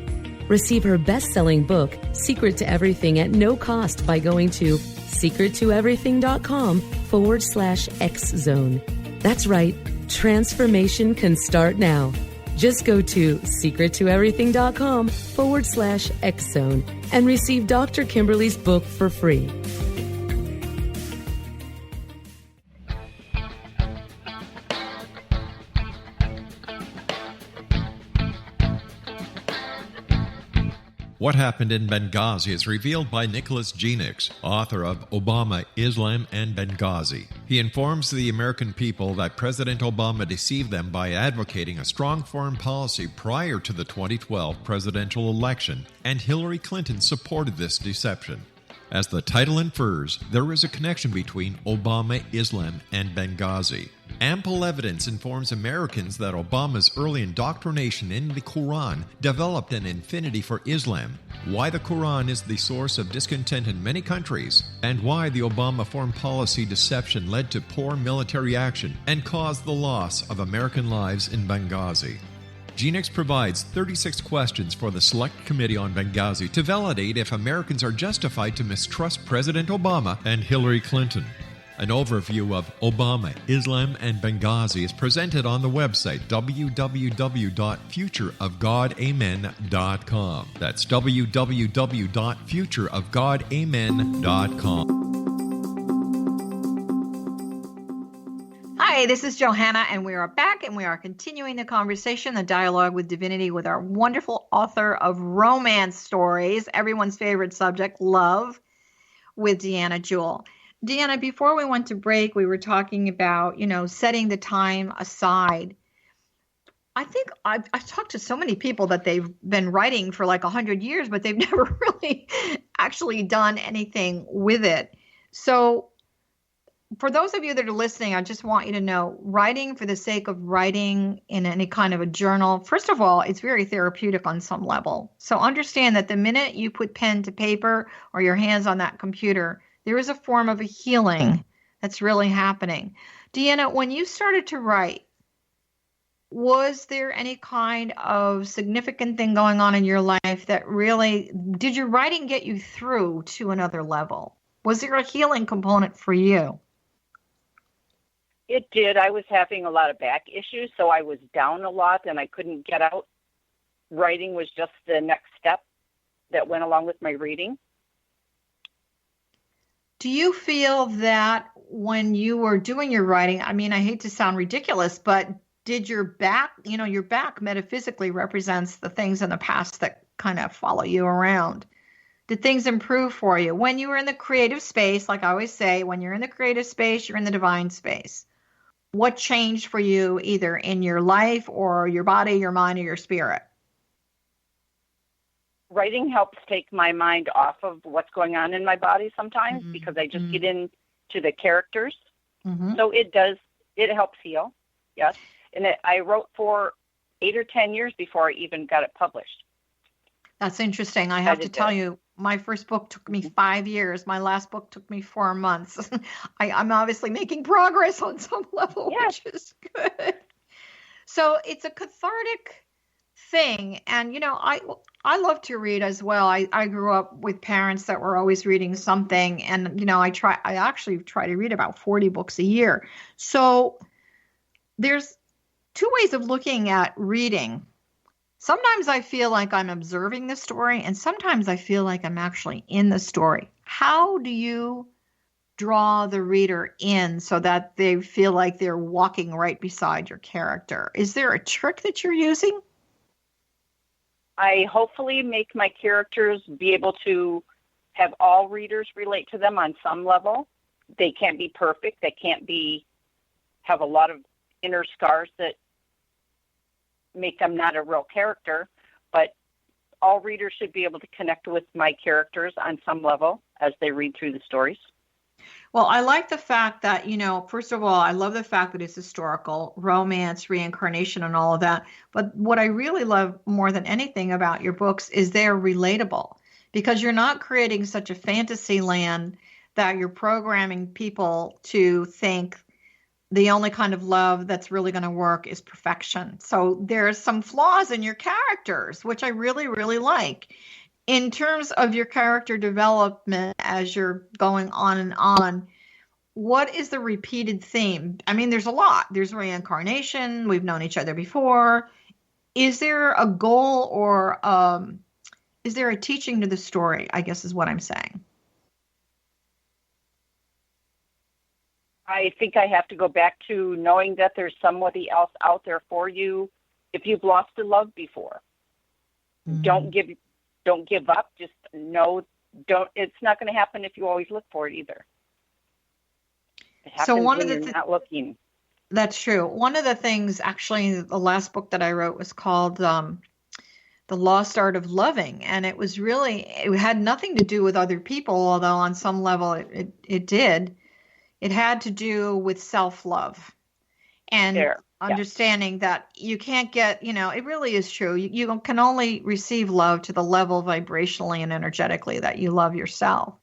Receive her best-selling book, Secret to Everything, at no cost by going to secrettoeverything.com/X-Zone. That's right, transformation can start now. Just go to secrettoeverything.com/X-Zone and receive Dr. Kimberly's book for free. What Happened in Benghazi is revealed by Nicholas Genix, author of Obama, Islam, and Benghazi. He informs the American people that President Obama deceived them by advocating a strong foreign policy prior to the 2012 presidential election, and Hillary Clinton supported this deception. As the title infers, there is a connection between Obama, Islam, and Benghazi. Ample evidence informs Americans that Obama's early indoctrination in the Quran developed an affinity for Islam, why the Quran is the source of discontent in many countries, and why the Obama foreign policy deception led to poor military action and caused the loss of American lives in Benghazi. Genix provides 36 questions for the Select Committee on Benghazi to validate if Americans are justified to mistrust President Obama and Hillary Clinton. An overview of Obama, Islam, and Benghazi is presented on the website www.futureofgodamen.com. That's www.futureofgodamen.com. Hi, this is Johanna, and we are back, and we are continuing the conversation, the dialogue with Divinity, with our wonderful author of romance stories, everyone's favorite subject, love, with Deanna Jewel. Deanna, before we went to break, we were talking about, setting the time aside. I think I've talked to so many people that they've been writing for like 100 years, but they've never really actually done anything with it. So for those of you that are listening, I just want you to know, writing for the sake of writing in any kind of a journal, first of all, it's very therapeutic on some level. So understand that the minute you put pen to paper or your hands on that computer, there is a form of a healing that's really happening. Deanna, when you started to write, was there any kind of significant thing going on in your life that really, did your writing get you through to another level? Was there a healing component for you? It did. I was having a lot of back issues, so I was down a lot and I couldn't get out. Writing was just the next step that went along with my reading. Do you feel that when you were doing your writing, I mean, I hate to sound ridiculous, but did your back, your back metaphysically represents the things in the past that kind of follow you around. Did things improve for you? When you were in the creative space, like I always say, when you're in the creative space, you're in the divine space. what changed for you either in your life or your body, your mind, or your spirit? Writing helps take my mind off of what's going on in my body sometimes because I just get into the characters. So it helps heal, yes. And I wrote for 8 or 10 years before I even got it published. That's interesting. I have to tell you, my first book took me 5 years. My last book took me 4 months. I'm obviously making progress on some level, which is good. So it's a cathartic thing. And, you know, I love to read as well. I grew up with parents that were always reading something. And, you know, I actually try to read about 40 books a year. So there's 2 ways of looking at reading. Sometimes I feel like I'm observing the story, and sometimes I feel like I'm actually in the story. How do you draw the reader in so that they feel like they're walking right beside your character? Is there a trick that you're using? I hopefully make my characters be able to have all readers relate to them on some level. They can't be perfect. They can't have a lot of inner scars that make them not a real character, but all readers should be able to connect with my characters on some level as they read through the stories. Well, I like the fact that, you know, first of all, I love the fact that it's historical, romance, reincarnation, and all of that. But what I really love more than anything about your books is they're relatable, because you're not creating such a fantasy land that you're programming people to think the only kind of love that's really going to work is perfection. So there's some flaws in your characters, which I really, really like. In terms of your character development as you're going on and on, what is the repeated theme? I mean, there's a lot. There's reincarnation. We've known each other before. Is there a goal or is there a teaching to the story, I guess is what I'm saying. I think I have to go back to knowing that there's somebody else out there for you. If you've lost a love before, don't give up. Just know, it's not going to happen if you always look for it either. It happens so one when of the you're not looking. That's true. One of the things, actually, the last book that I wrote was called The Lost Art of Loving. And it had nothing to do with other people, although on some level it did. It had to do with self-love and understanding that you can't get, you know, it really is true. You can only receive love to the level vibrationally and energetically that you love yourself.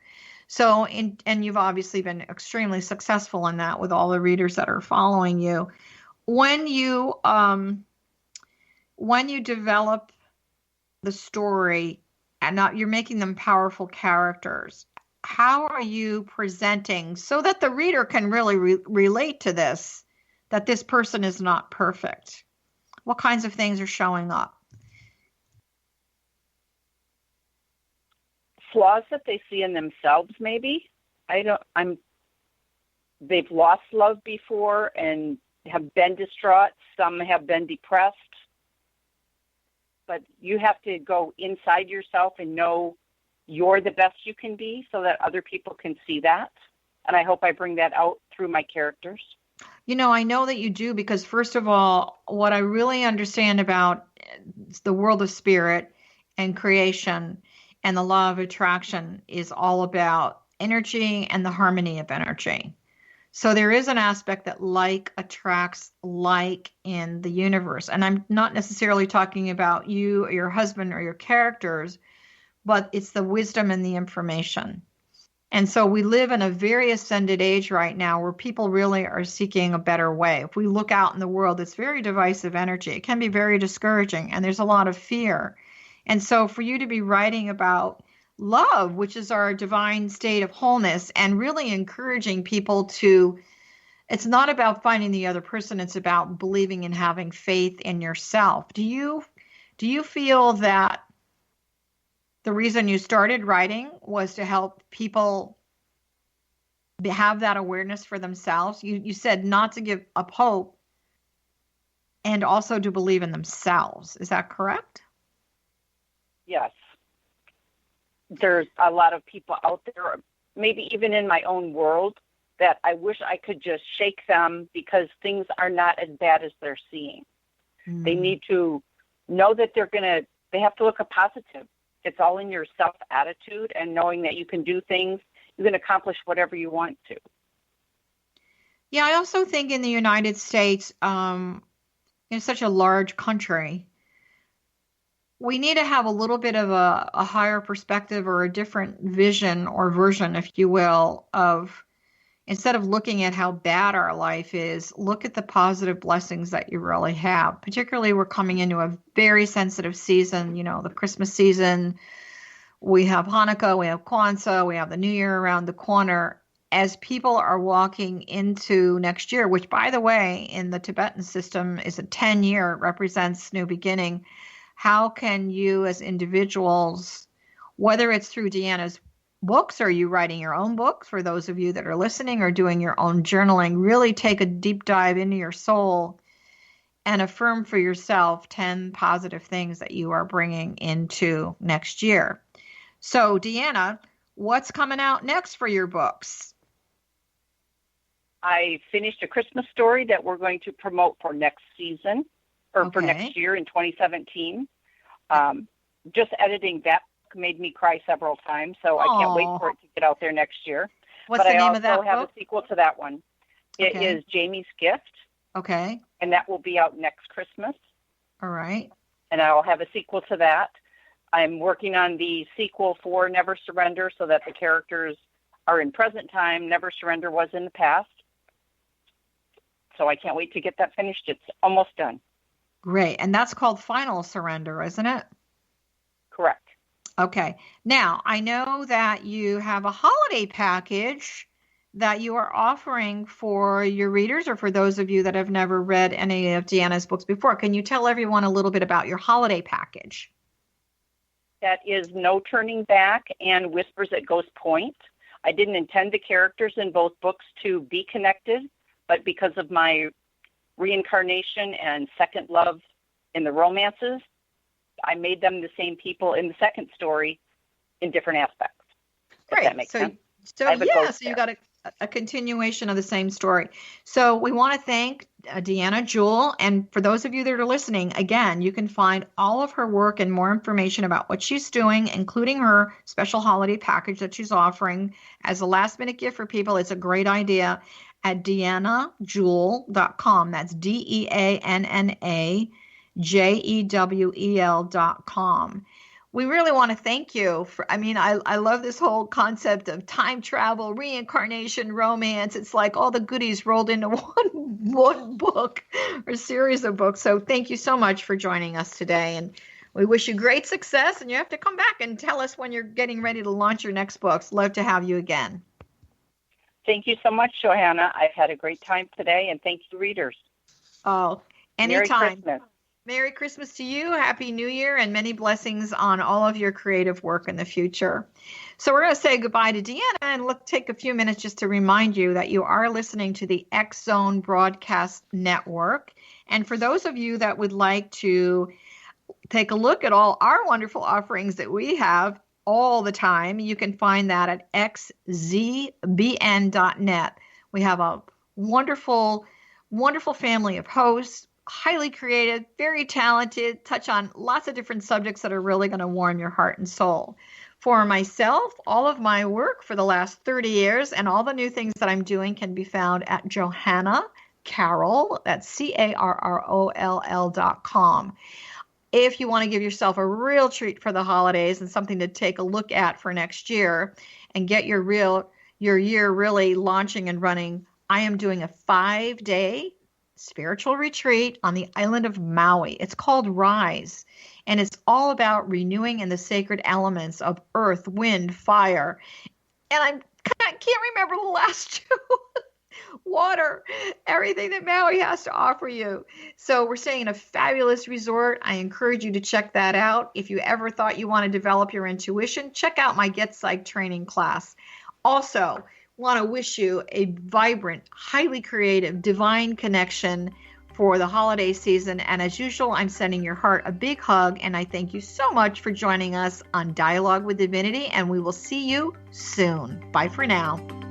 So, and you've obviously been extremely successful in that with all the readers that are following you. When you develop the story and you're making them powerful characters, how are you presenting so that the reader can really relate to this, that this person is not perfect? What kinds of things are showing up? Flaws that they see in themselves, maybe. They've lost love before and have been distraught. Some have been depressed. But you have to go inside yourself and know you're the best you can be so that other people can see that. And I hope I bring that out through my characters. You know, I know that you do, because first of all, what I really understand about the world of spirit and creation and the law of attraction is all about energy and the harmony of energy. So there is an aspect that like attracts like in the universe. And I'm not necessarily talking about you or your husband or your characters, but it's the wisdom and the information. And so we live in a very ascended age right now where people really are seeking a better way. If we look out in the world, it's very divisive energy. It can be very discouraging, and there's a lot of fear. And so for you to be writing about love, which is our divine state of wholeness, and really encouraging people to, it's not about finding the other person, it's about believing and having faith in yourself. Do you feel that the reason you started writing was to help people have that awareness for themselves? You said not to give up hope and also to believe in themselves. Is that correct? Yes. There's a lot of people out there, maybe even in my own world, that I wish I could just shake them because things are not as bad as they're seeing. They need to know that they have to look a positive. It's all in your self-attitude and knowing that you can do things, you can accomplish whatever you want to. Yeah, I also think in the United States, in such a large country, we need to have a little bit of a higher perspective or a different vision or version, if you will, of instead of looking at how bad our life is, look at the positive blessings that you really have. Particularly, we're coming into a very sensitive season, the Christmas season. We have Hanukkah, we have Kwanzaa, we have the New Year around the corner. As people are walking into next year, which, by the way, in the Tibetan system is a 10-year, it represents new beginning. How can you as individuals, whether it's through Deanna's books or you writing your own books, for those of you that are listening, or doing your own journaling, really take a deep dive into your soul and affirm for yourself 10 positive things that you are bringing into next year. So, Deanna, what's coming out next for your books? I finished a Christmas story that we're going to promote for next season, or for next year in 2017. Just editing that made me cry several times, so I can't wait for it to get out there next year. What's the name of that book? I also have a sequel to that one. It is Jamie's Gift. Okay. And that will be out next Christmas. All right. And I'll have a sequel to that. I'm working on the sequel for Never Surrender so that the characters are in present time. Never Surrender was in the past. So I can't wait to get that finished. It's almost done. Great. And that's called Final Surrender, isn't it? Correct. Okay. Now, I know that you have a holiday package that you are offering for your readers, or for those of you that have never read any of Deanna's books before. Can you tell everyone a little bit about your holiday package? That is No Turning Back and Whispers at Ghost Point. I didn't intend the characters in both books to be connected, but because of my reincarnation and second love in the romances, I made them the same people in the second story in different aspects. Great. That makes sense. So you got a continuation of the same story. So we want to thank Deanna Jewel. And for those of you that are listening, again, you can find all of her work and more information about what she's doing, including her special holiday package that she's offering as a last minute gift for people. It's a great idea at DeannaJewel.com. That's DeannaJewel.com. We really want to thank you for, I love this whole concept of time travel, reincarnation, romance. It's like all the goodies rolled into one book or series of books. So thank you so much for joining us today. And we wish you great success. And you have to come back and tell us when you're getting ready to launch your next books. Love to have you again. Thank you so much, Johanna. I've had a great time today, and thank you, readers. Oh, anytime. Merry Christmas. Merry Christmas to you. Happy New Year, and many blessings on all of your creative work in the future. So we're going to say goodbye to Deanna, and let's take a few minutes just to remind you that you are listening to the X Zone Broadcast Network. And for those of you that would like to take a look at all our wonderful offerings that we have all the time, you can find that at xzbn.net. We have a wonderful, wonderful family of hosts, highly creative, very talented, touch on lots of different subjects that are really going to warm your heart and soul. For myself, all of my work for the last 30 years and all the new things that I'm doing can be found at Johanna Carroll, that's CARROLL.com. If you want to give yourself a real treat for the holidays and something to take a look at for next year and get your year really launching and running, I am doing a 5-day spiritual retreat on the island of Maui. It's called Rise, and it's all about renewing in the sacred elements of earth, wind, fire. And I can't remember the last two. Water, everything that Maui has to offer you. So we're staying in a fabulous resort. I encourage you to check that out. If you ever thought you want to develop your intuition, check out my Get Psyched training class. Also, want to wish you a vibrant, highly creative, divine connection for the holiday season. And as usual, I'm sending your heart a big hug. And I thank you so much for joining us on Dialogue with Divinity. And we will see you soon. Bye for now.